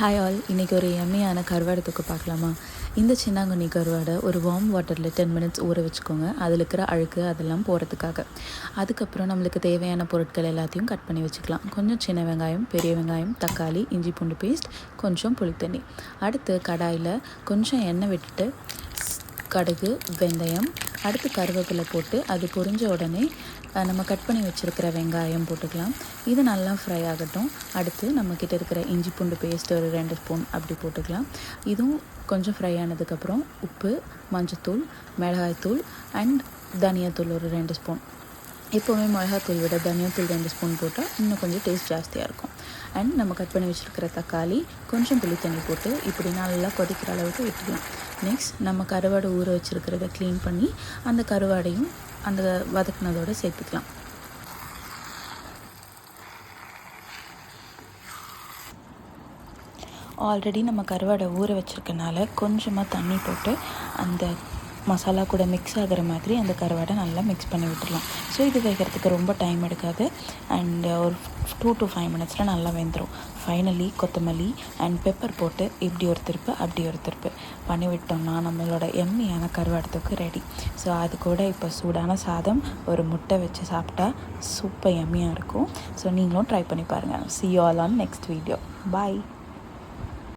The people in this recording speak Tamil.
ஹாய் ஆல், இன்றைக்கி ஒரு எம்மையான கருவாடு தொக்கு பார்க்கலாமா? இந்த சின்னாங்கண்ணி கருவாடை ஒரு வார்ம் வாட்டரில் 10 மினிட்ஸ் ஊற வச்சுக்கோங்க. அதில் இருக்கிற அழுக்கு அதெல்லாம் போகிறதுக்காக. அதுக்கப்புறம் நம்மளுக்கு தேவையான பொருட்கள் எல்லாத்தையும் கட் பண்ணி வச்சுக்கலாம். கொஞ்சம் சின்ன வெங்காயம், பெரிய வெங்காயம், தக்காளி, இஞ்சி பூண்டு பேஸ்ட், கொஞ்சம் புளித்தண்ணி. அடுத்து கடாயில் கொஞ்சம் எண்ணெய் விட்டுட்டு கடுகு, வெந்தயம், அடுத்து கருவேப்பிலை போட்டு அது பொரிஞ்ச உடனே நம்ம கட் பண்ணி வச்சுருக்கிற வெங்காயம் போட்டுக்கலாம். இது நல்லா ஃப்ரை ஆகட்டும். அடுத்து நம்மக்கிட்ட இருக்கிற இஞ்சி பூண்டு பேஸ்ட் ஒரு 2 ஸ்பூன் அப்படி போட்டுக்கலாம். இதுவும் கொஞ்சம் ஃப்ரை ஆனதுக்கப்புறம் உப்பு, மஞ்சத்தூள், மிளகாய்த்தூள் அண்ட் தனியாத்தூள் ஒரு 2 ஸ்பூன். எப்போவுமே மிளகாத்தூள் விட தனியாத்தூள் 2 ஸ்பூன் போட்டால் இன்னும் கொஞ்சம் டேஸ்ட் ஜாஸ்தியாக இருக்கும். அண்ட் நம்ம கட் பண்ணி வச்சுருக்கிற தக்காளி, கொஞ்சம் புளி தண்ணி போட்டு இப்படி நல்லா கொதிக்கிற அளவுக்கு விட்டுக்கலாம். நெக்ஸ்ட் நம்ம கருவாடை ஊற வச்சுருக்கிறத க்ளீன் பண்ணி அந்த கருவாடையும் அந்த வதக்குனதோடு சேர்த்துக்கலாம். ஆல்ரெடி நம்ம கருவாடை ஊற வச்சுருக்கனால கொஞ்சமாக தண்ணி போட்டு அந்த மசாலா கூட மிக்ஸ் ஆகிற மாதிரி அந்த கருவாடை நல்லா மிக்ஸ் பண்ணி விட்டுடலாம். ஸோ இது வேகிறதுக்கு ரொம்ப டைம் எடுக்காது அண்ட் ஒரு 2 to 5 மினிட்ஸில் நல்லா வெந்துடும். ஃபைனலி கொத்தமல்லி அண்ட் பெப்பர் போட்டு இப்படி ஒரு திருப்பு அப்படி ஒரு திருப்பு பண்ணி விட்டோம்னா நம்மளோட எம்மியான கருவாடு தொக்கு ரெடி. ஸோ அது கூட இப்போ சூடான சாதம், ஒரு முட்டை வச்சு சாப்பிட்டா சூப்பர் எம்மியாக இருக்கும். ஸோ நீங்களும் ட்ரை பண்ணி பாருங்கள். See you all on next video. Bye.